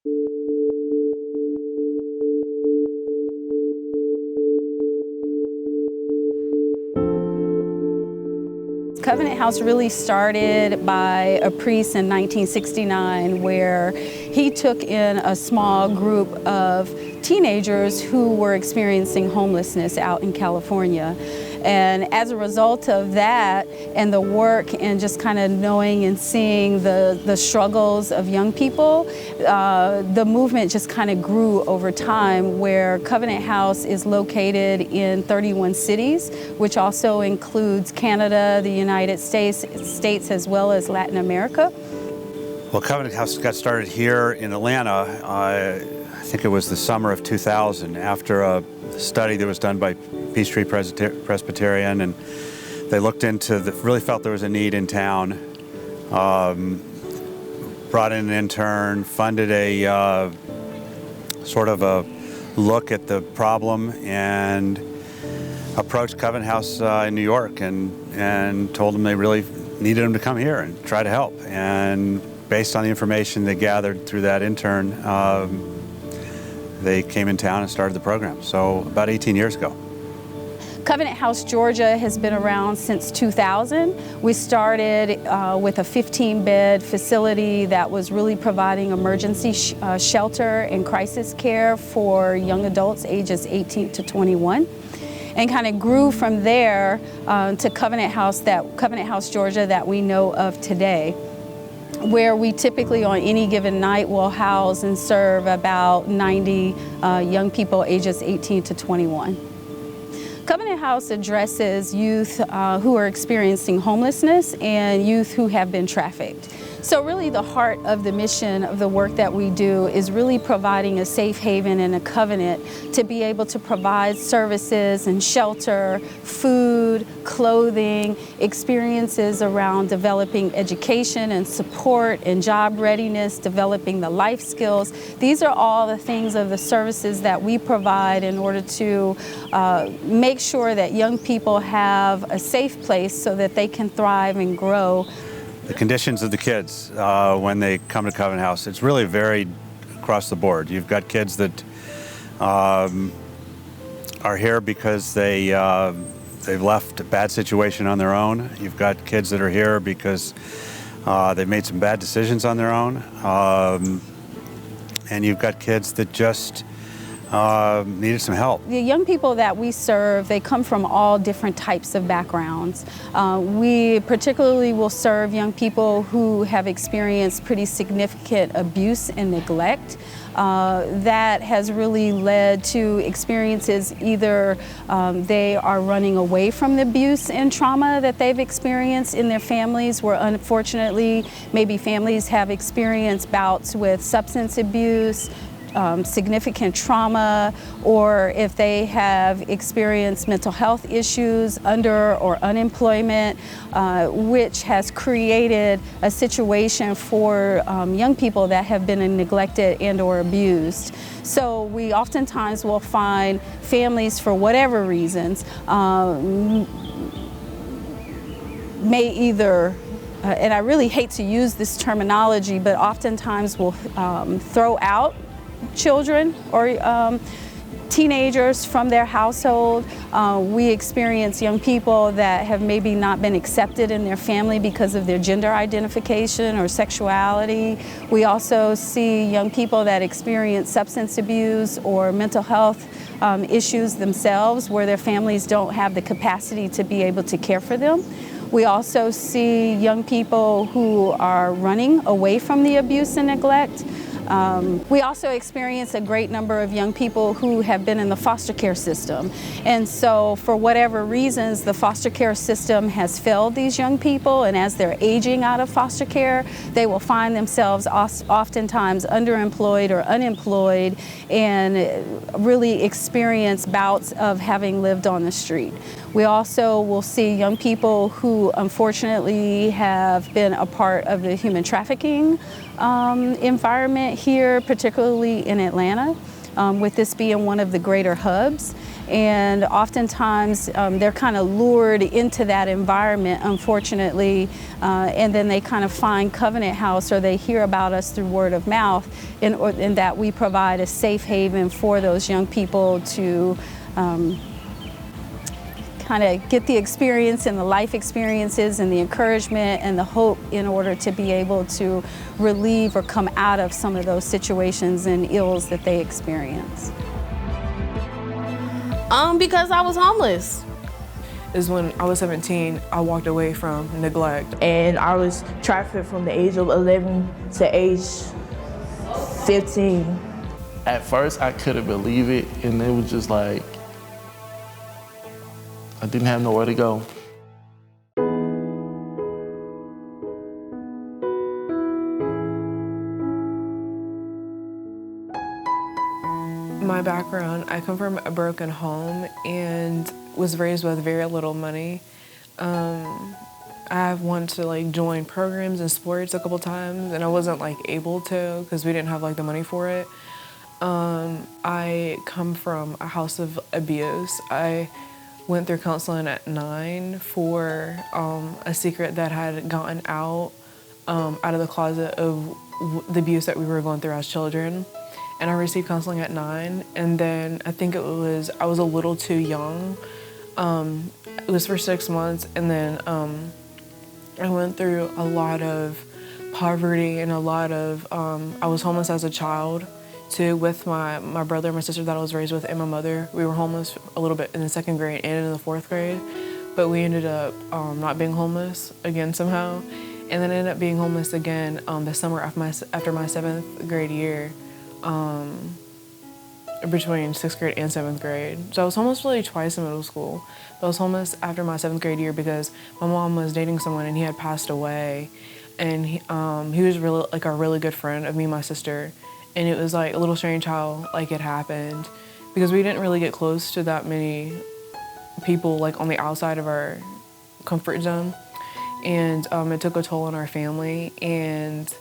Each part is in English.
Covenant House really started by a priest in 1969, where he took in a small group of teenagers who were experiencing homelessness out in California. And as a result of that and the work and just kind of knowing and seeing the struggles of young people, the movement just kind of grew over time, where Covenant House is located in 31 cities, which also includes Canada, the United States as well as Latin America. Well, Covenant House got started here in Atlanta, I think it was the summer of 2000, after a study that was done by Peachtree Presbyterian, and they looked into, really felt there was a need in town, brought in an intern, funded a sort of a look at the problem, and approached Covenant House in New York and told them they really needed them to come here and try to help. And based on the information they gathered through that intern, they came in town and started the program. So about 18 years ago. Covenant House, Georgia has been around since 2000. We started with a 15-bed facility that was really providing emergency shelter and crisis care for young adults ages 18 to 21. And kind of grew from there to Covenant House, Georgia, that we know of today, where we typically on any given night will house and serve about 90 young people ages 18 to 21. Covenant House addresses youth who are experiencing homelessness and youth who have been trafficked. So really the heart of the mission of the work that we do is really providing a safe haven and a covenant to be able to provide services and shelter, food, clothing, experiences around developing education and support and job readiness, developing the life skills. These are all the things of the services that we provide in order to make sure that young people have a safe place so that they can thrive and grow. The conditions of the kids when they come to Covenant House, it's really varied across the board. You've got kids that are here because they've left a bad situation on their own. You've got kids that are here because they've made some bad decisions on their own. And you've got kids that just needed some help. The young people that we serve, they come from all different types of backgrounds. We particularly will serve young people who have experienced pretty significant abuse and neglect. That has really led to experiences either they are running away from the abuse and trauma that they've experienced in their families, where unfortunately maybe families have experienced bouts with substance abuse, significant trauma, or if they have experienced mental health issues, under or unemployment, which has created a situation for young people that have been neglected and or abused. So we oftentimes will find families, for whatever reasons, may either and I really hate to use this terminology, but oftentimes will throw out children or teenagers from their household. We experience young people that have maybe not been accepted in their family because of their gender identification or sexuality. We also see young people that experience substance abuse or mental health issues themselves, where their families don't have the capacity to be able to care for them. We also see young people who are running away from the abuse and neglect. We also experience a great number of young people who have been in the foster care system. And so for whatever reasons, the foster care system has failed these young people, and as they're aging out of foster care, they will find themselves oftentimes underemployed or unemployed and really experience bouts of having lived on the street. We also will see young people who unfortunately have been a part of the human trafficking environment here, particularly in Atlanta. with this being one of the greater hubs. And oftentimes they're kind of lured into that environment, unfortunately, and then they kind of find Covenant House, or they hear about us through word of mouth, in that we provide a safe haven for those young people to kind of get the experience and the life experiences and the encouragement and the hope in order to be able to relieve or come out of some of those situations and ills that they experience. Because I was homeless. Is when I was 17, I walked away from neglect. And I was trafficked from the age of 11 to age 15. At first, I couldn't believe it, and it was just like, I didn't have nowhere to go. My background, I come from a broken home and was raised with very little money. I've wanted to like join programs and sports a couple times, and I wasn't like able to because we didn't have like the money for it. I come from a house of abuse. I went through counseling at 9 for a secret that had gotten out of the closet of the abuse that we were going through as children. And I received counseling at 9, and then I think I was a little too young. It was for 6 months, and then I went through a lot of poverty and a lot of, I was homeless as a child too, with my brother and my sister that I was raised with and my mother. We were homeless a little bit in the 2nd grade and in the 4th grade, but we ended up not being homeless again somehow. And then I ended up being homeless again the summer after my 7th grade year. Between 6th grade and 7th grade. So I was homeless really twice in middle school. But I was homeless after my 7th grade year because my mom was dating someone and he had passed away. And he was really like a really good friend of me and my sister. And it was like a little strange how like it happened because we didn't really get close to that many people like on the outside of our comfort zone. And it took a toll on our family, and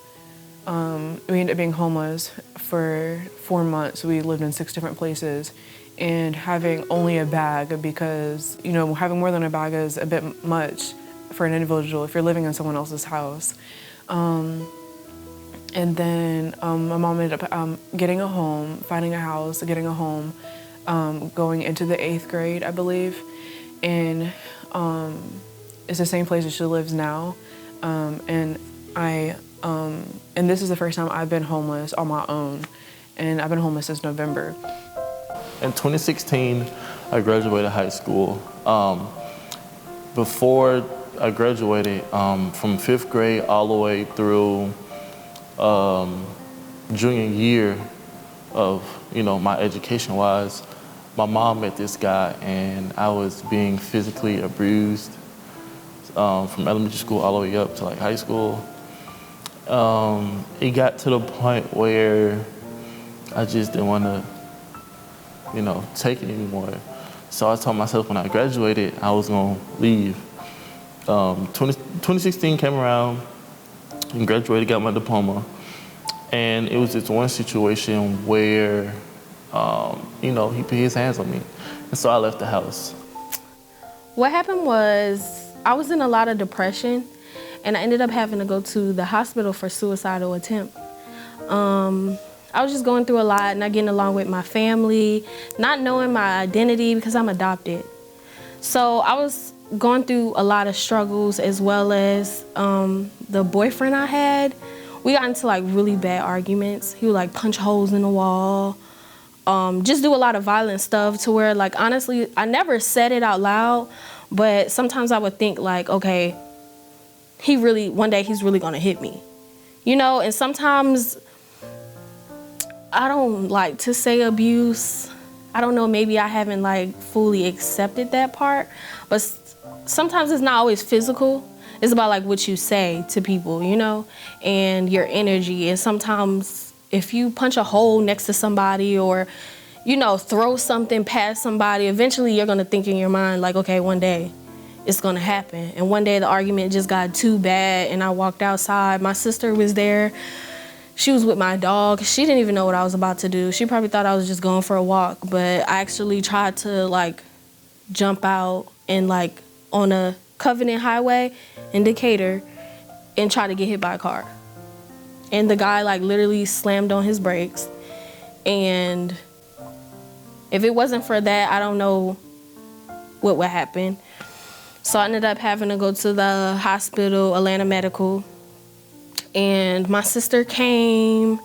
we ended up being homeless for 4 months. We lived in 6 different places, and having only a bag, because, you know, having more than a bag is a bit much for an individual if you're living in someone else's house. And then my mom ended up getting a home, finding a house, getting a home, going into the 8th grade, I believe. And it's the same place that she lives now. And this is the first time I've been homeless on my own, and I've been homeless since November. In 2016, I graduated high school. Before I graduated, from 5th grade all the way through junior year of, you know, my education-wise, my mom met this guy, and I was being physically abused from elementary school all the way up to like high school. It got to the point where I just didn't want to, you know, take it anymore. So I told myself when I graduated, I was going to leave. 2016 came around, and graduated, got my diploma. And it was this one situation where, you know, he put his hands on me. And so I left the house. What happened was I was in a lot of depression, and I ended up having to go to the hospital for suicidal attempt. I was just going through a lot, not getting along with my family, not knowing my identity because I'm adopted. So I was going through a lot of struggles, as well as the boyfriend I had. We got into like really bad arguments. He would like punch holes in the wall, just do a lot of violent stuff to where, like, honestly, I never said it out loud, but sometimes I would think like, okay, one day he's really gonna hit me, you know? And sometimes I don't like to say abuse. I don't know, maybe I haven't like fully accepted that part, but sometimes it's not always physical. It's about like what you say to people, you know, and your energy. And sometimes if you punch a hole next to somebody, or, you know, throw something past somebody, eventually you're gonna think in your mind like, okay, one day it's gonna happen. And one day the argument just got too bad, and I walked outside. My sister was there. she was with my dog. She didn't even know what I was about to do. She probably thought I was just going for a walk, but I actually tried to like jump out and like on a Covenant Highway in Decatur and try to get hit by a car. And the guy like literally slammed on his brakes. And if it wasn't for that, I don't know what would happen. So I ended up having to go to the hospital, Atlanta Medical. And my sister came,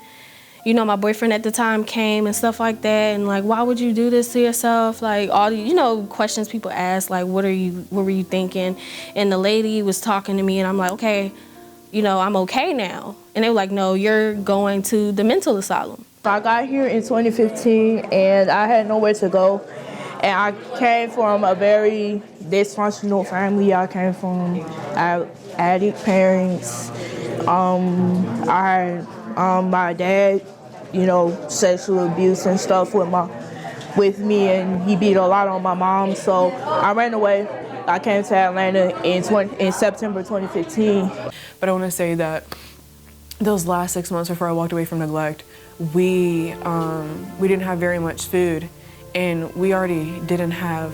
you know, my boyfriend at the time came and stuff like that. And like, why would you do this to yourself? Like all the, you know, questions people ask, like, what were you thinking? And the lady was talking to me and I'm like, okay, you know, I'm okay now. And they were like, no, you're going to the mental asylum. I got here in 2015 and I had nowhere to go. And I came from a very dysfunctional family. I came from addict parents. I had my dad, you know, sexual abuse and stuff with me, and he beat a lot on my mom. So I ran away. I came to Atlanta in September 2015. But I want to say that those last 6 months before I walked away from neglect, we didn't have very much food, and we already didn't have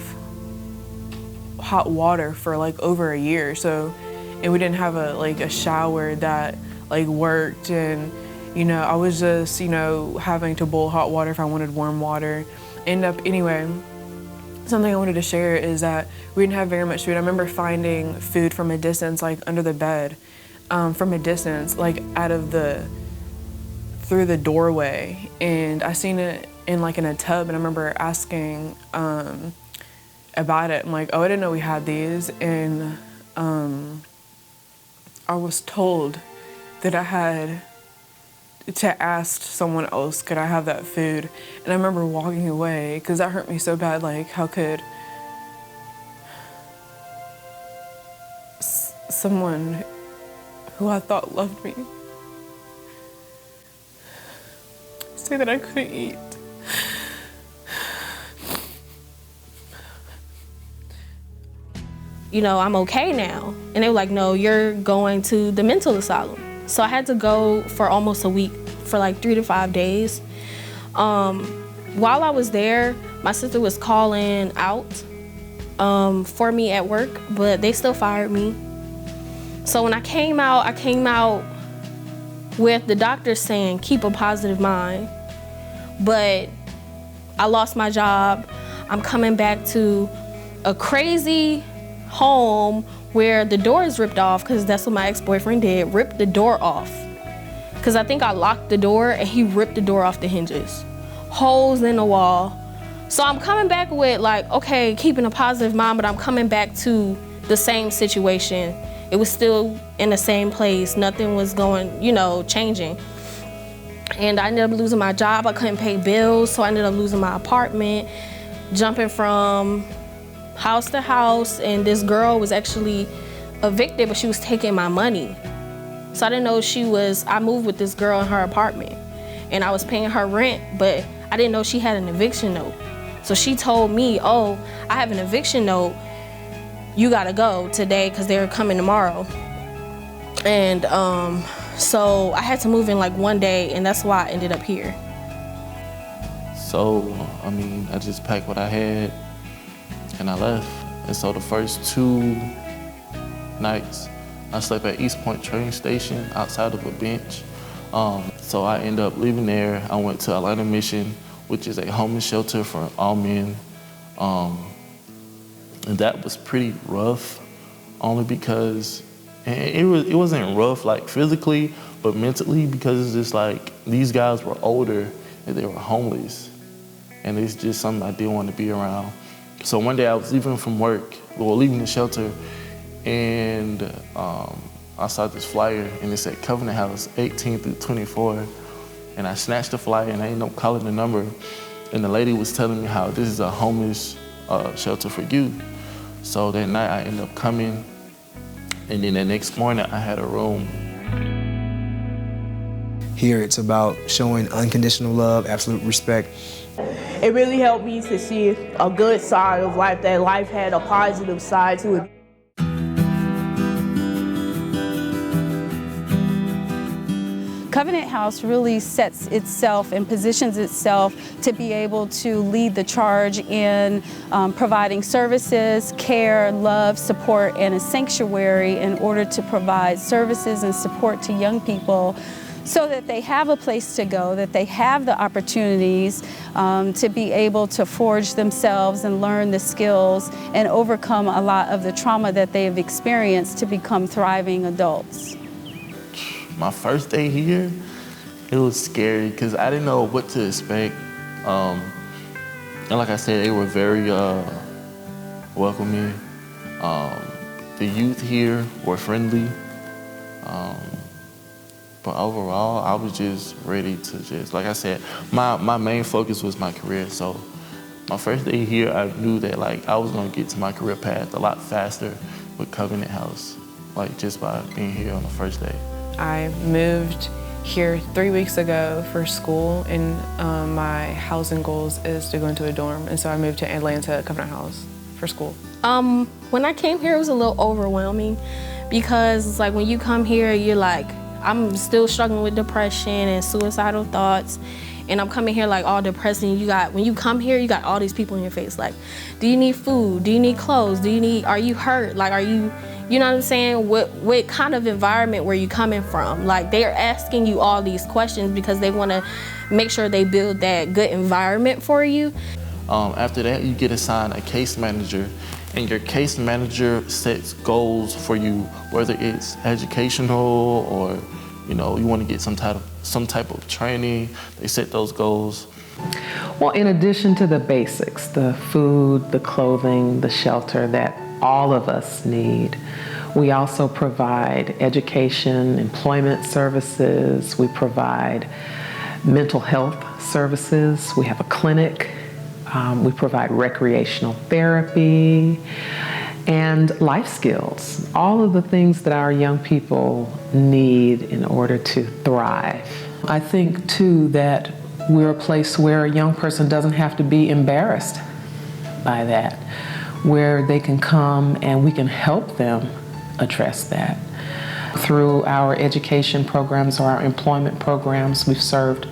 hot water for like over a year. So, and we didn't have a shower that like worked, and you know, I was just, you know, having to boil hot water if I wanted warm water. Anyway, something I wanted to share is that we didn't have very much food. I remember finding food from a distance, like under the bed, from a distance, like through the doorway, and I seen it in a tub, and I remember asking about it. I'm like, oh, I didn't know we had these, and I was told that I had to ask someone else, could I have that food? And I remember walking away because that hurt me so bad. Like, how could someone who I thought loved me say that I couldn't eat? You know, I'm okay now. And they were like, no, you're going to the mental asylum. So I had to go for almost a week, for like 3 to 5 days. While I was there, my sister was calling out for me at work, but they still fired me. So when I came out with the doctor saying, keep a positive mind. But I lost my job. I'm coming back to a crazy home where the door is ripped off, because that's what my ex-boyfriend did, ripped the door off. Because I think I locked the door and he ripped the door off the hinges. Holes in the wall. So I'm coming back with like, okay, keeping a positive mind, but I'm coming back to the same situation. It was still in the same place. Nothing was going, you know, changing. And I ended up losing my job. I couldn't pay bills, so I ended up losing my apartment, jumping from house to house, and this girl was actually evicted, but she was taking my money. So I didn't know I moved with this girl in her apartment, and I was paying her rent, but I didn't know she had an eviction note. So she told me, oh, I have an eviction note, you gotta go today because they're coming tomorrow. And so I had to move in like one day, and that's why I ended up here. So, I mean, I just packed what I had and I left. And so the first 2 nights, I slept at East Point train station outside of a bench. So I ended up leaving there. I went to Atlanta Mission, which is a homeless shelter for all men. And that was pretty rough, only because it wasn't rough like physically, but mentally, because it's just like these guys were older and they were homeless. And it's just something I didn't want to be around. So one day I was leaving from work, leaving the shelter, and I saw this flyer and it said Covenant House 18 through 24. And I snatched the flyer and I ended up calling the number. And the lady was telling me how this is a homeless shelter for youth. So that night I ended up coming, and then the next morning I had a room. Here it's about showing unconditional love, absolute respect. It really helped me to see a good side of life, that life had a positive side to it. Covenant House really sets itself and positions itself to be able to lead the charge in providing services, care, love, support, and a sanctuary in order to provide services and support to young people so that they have a place to go, that they have the opportunities to be able to forge themselves and learn the skills and overcome a lot of the trauma that they have experienced to become thriving adults. My first day here, it was scary because I didn't know what to expect. And like I said, they were very welcoming. The youth here were friendly. But overall, I was just ready to like I said, my main focus was my career. So my first day here, I knew that like I was gonna get to my career path a lot faster with Covenant House, like just by being here on the first day. I moved here 3 weeks ago for school, and my housing goals is to go into a dorm, and so I moved to Atlanta Covenant House for school. When I came here, it was a little overwhelming because it's like when you come here, you're like, I'm still struggling with depression and suicidal thoughts, and I'm coming here like all depressed. And when you come here, you got all these people in your face. Like, do you need food? Do you need clothes? Are you hurt? Like, you know what I'm saying? What kind of environment were you coming from? Like, they're asking you all these questions because they want to make sure they build that good environment for you. After that, you get assigned a case manager, and your case manager sets goals for you, whether it's educational or you want to get some type of training. They set those goals. Well, in addition to the basics, the food, the clothing, the shelter that all of us need, we also provide education, employment services. We provide mental health services. We have a clinic. We provide recreational therapy and life skills, all of the things that our young people need in order to thrive. I think, too, that we're a place where a young person doesn't have to be embarrassed by that, where they can come and we can help them address that. Through our education programs or our employment programs, we've served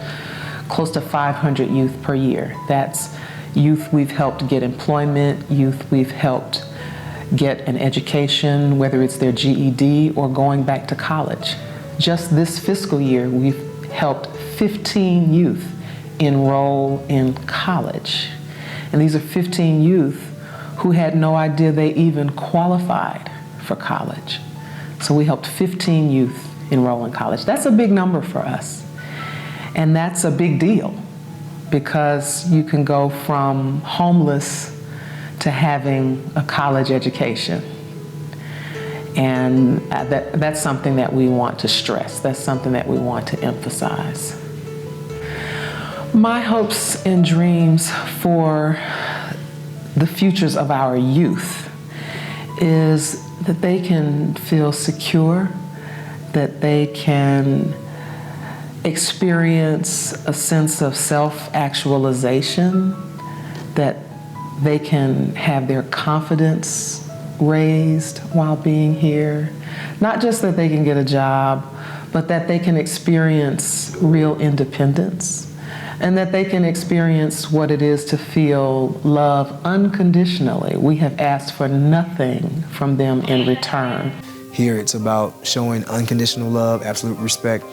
close to 500 youth per year. That's youth we've helped get employment, youth we've helped get an education, whether it's their GED or going back to college. Just this fiscal year, we've helped 15 youth enroll in college. And these are 15 youth who had no idea they even qualified for college. So we helped 15 youth enroll in college. That's a big number for us. And that's a big deal because you can go from homeless to having a college education. And that's something that we want to stress. That's something that we want to emphasize. My hopes and dreams for the futures of our youth is that they can feel secure, that they can experience a sense of self-actualization, that they can have their confidence raised while being here. Not just that they can get a job, but that they can experience real independence and that they can experience what it is to feel love unconditionally. We have asked for nothing from them in return. Here it's about showing unconditional love, absolute respect.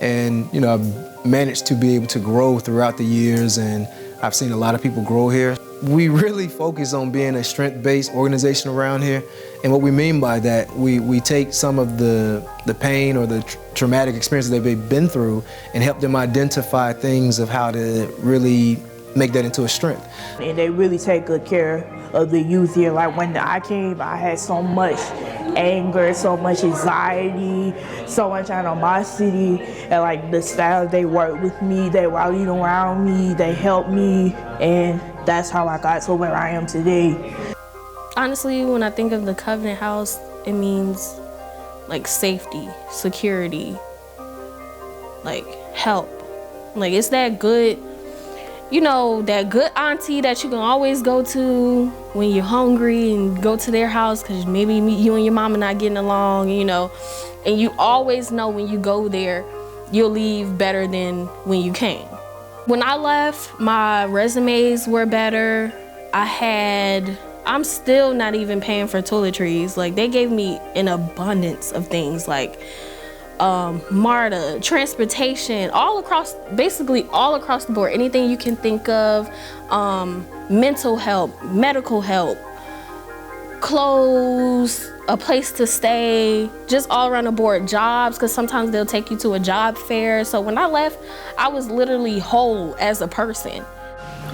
And I've managed to be able to grow throughout the years, and I've seen a lot of people grow here. We really focus on being a strength-based organization around here. And what we mean by that, we take some of the pain or the traumatic experiences that they've been through and help them identify things of how to really make that into a strength. And they really take good care of the youth here. Like when I came, I had so much anger, so much anxiety, so much animosity, and like the staff, they worked with me, they rallied around me, they helped me, and that's how I got to where I am today. Honestly, when I think of the Covenant House, it means like safety, security, like help. Like it's that good, that good auntie that you can always go to when you're hungry and go to their house because maybe you and your mama not getting along, and you always know when you go there you'll leave better than when you came. When I left, my resumes were better. I'm still not even paying for toiletries. Like, they gave me an abundance of things, like MARTA, transportation, basically all across the board. Anything you can think of, mental help, medical help, clothes, a place to stay, just all around the board. Jobs, because sometimes they'll take you to a job fair. So when I left, I was literally whole as a person.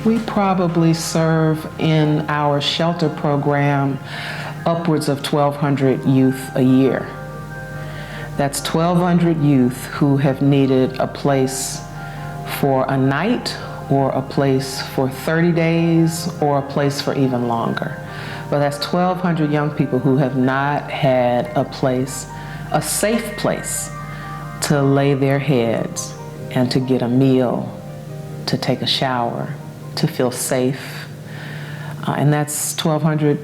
We probably serve in our shelter program upwards of 1,200 youth a year. That's 1,200 youth who have needed a place for a night, or a place for 30 days, or a place for even longer. But that's 1,200 young people who have not had a place, a safe place, to lay their heads and to get a meal, to take a shower, to feel safe. And that's 1,200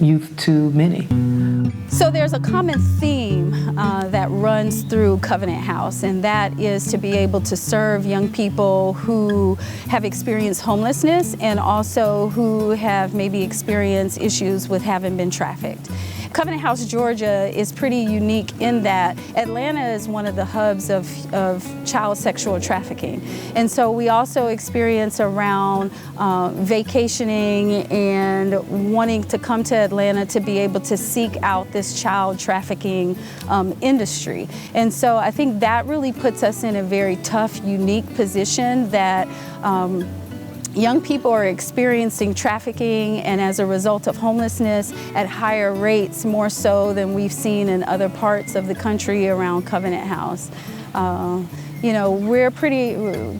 youth too many. So there's a common theme that runs through Covenant House, and that is to be able to serve young people who have experienced homelessness and also who have maybe experienced issues with having been trafficked. Covenant House, Georgia is pretty unique in that Atlanta is one of the hubs of child sexual trafficking. And so we also experience around vacationing and wanting to come to Atlanta to be able to seek out this child trafficking industry. And so I think that really puts us in a very tough, unique position that young people are experiencing trafficking, and as a result of homelessness, at higher rates, more so than we've seen in other parts of the country around Covenant House. You know,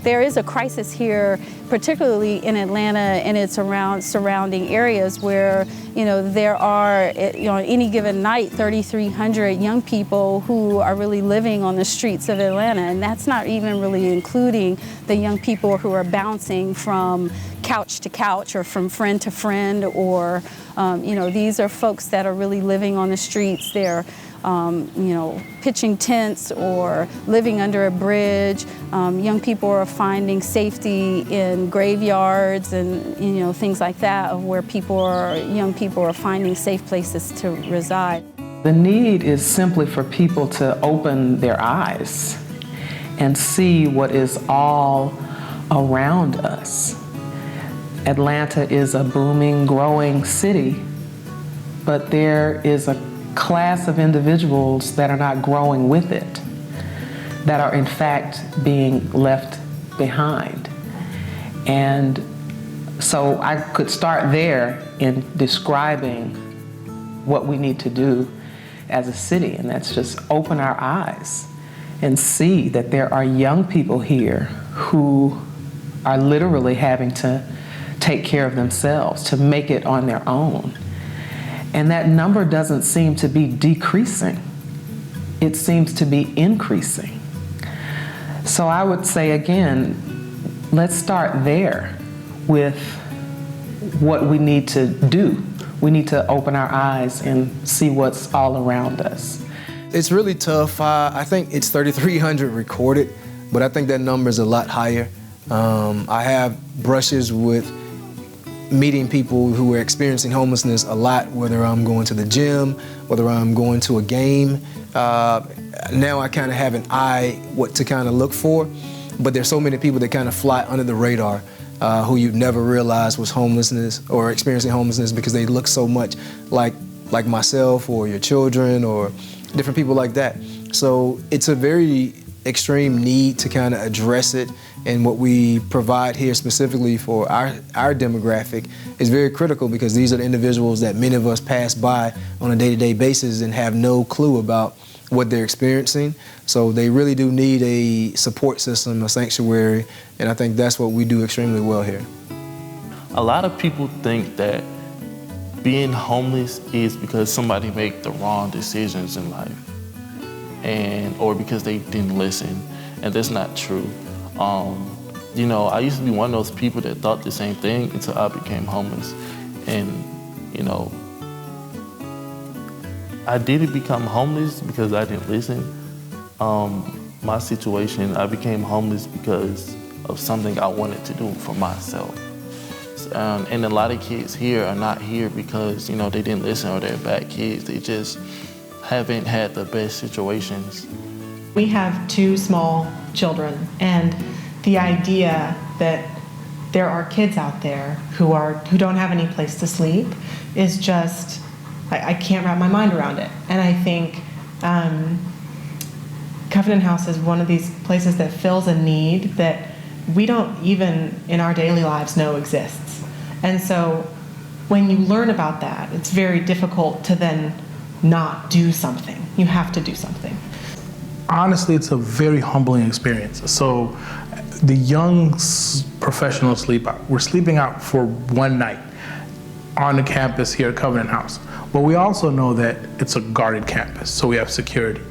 there is a crisis here, particularly in Atlanta and its surrounding areas where, you know, there are, on any given night, 3,300 young people who are really living on the streets of Atlanta. And that's not even really including the young people who are bouncing from couch to couch or from friend to friend, or, you know, these are folks that are really living on the streets. They're you know, pitching tents or living under a bridge. Young people are finding safety in graveyards and, you know, things like that, of where young people are finding safe places to reside. The need is simply for people to open their eyes and see what is all around us. Atlanta is a booming, growing city, but there is a class of individuals that are not growing with it, that are in fact being left behind. And so I could start there in describing what we need to do as a city, and that's just open our eyes and see that there are young people here who are literally having to take care of themselves, to make it on their own. And that number doesn't seem to be decreasing. It seems to be increasing. So I would say again, let's start there with what we need to do. We need to open our eyes and see what's all around us. It's really tough. I think it's 3,300 recorded, but I think that number is a lot higher. I have brushes with meeting people who are experiencing homelessness a lot, whether I'm going to the gym, whether I'm going to a game. Now I kind of have an eye what to kind of look for, but there's so many people that kind of fly under the radar who you'd never realize was homelessness or experiencing homelessness because they look so much like myself or your children or different people like that. So it's a very extreme need to kind of address it, and what we provide here specifically for our demographic is very critical, because these are the individuals that many of us pass by on a day-to-day basis and have no clue about what they're experiencing. So they really do need a support system, a sanctuary, and I think that's what we do extremely well here. A lot of people think that being homeless is because somebody made the wrong decisions in life, or because they didn't listen, and that's not true. You know, I used to be one of those people that thought the same thing until I became homeless. And, you know, I didn't become homeless because I didn't listen. my situation, I became homeless because of something I wanted to do for myself. And a lot of kids here are not here because, they didn't listen or they're bad kids. They just haven't had the best situations. We have 2 small children, and the idea that there are kids out there who don't have any place to sleep is just, I can't wrap my mind around it. And I think Covenant House is one of these places that fills a need that we don't even in our daily lives know exists. And so when you learn about that, it's very difficult to then not do something. You have to do something. Honestly, it's a very humbling experience. So the young professional sleep out. We're sleeping out for one night on the campus here at Covenant House. But we also know that it's a guarded campus, so we have security.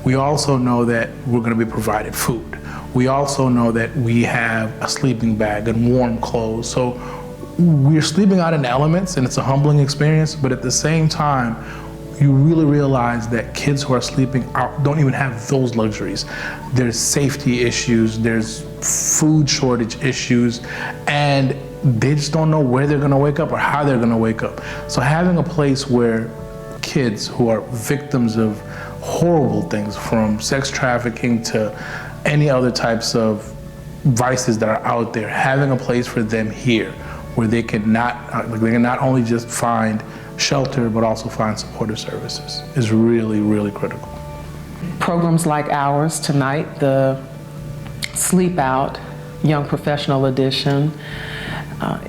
We also know that we're going to be provided food. We also know that we have a sleeping bag and warm clothes. So we're sleeping out in the elements, and it's a humbling experience, but at the same time, you really realize that kids who are sleeping out don't even have those luxuries. There's safety issues, there's food shortage issues, and they just don't know where they're gonna wake up or how they're gonna wake up. So having a place where kids who are victims of horrible things, from sex trafficking to any other types of vices that are out there, having a place for them here where they can not only just find shelter, but also find supportive services is really, really critical. Programs like ours tonight, the Sleep Out Young Professional Edition,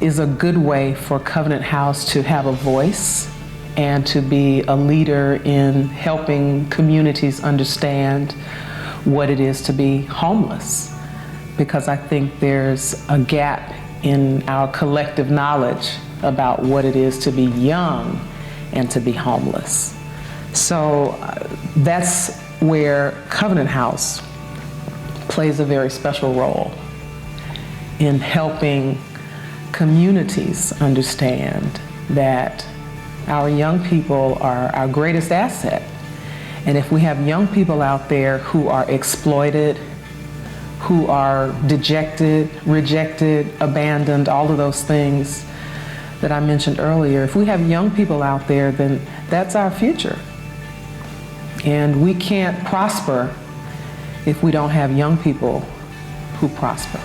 is a good way for Covenant House to have a voice and to be a leader in helping communities understand what it is to be homeless. Because I think there's a gap in our collective knowledge about what it is to be young and to be homeless. So that's where Covenant House plays a very special role in helping communities understand that our young people are our greatest asset. And if we have young people out there who are exploited, who are dejected, rejected, abandoned, all of those things that I mentioned earlier, if we have young people out there, then that's our future. And we can't prosper if we don't have young people who prosper.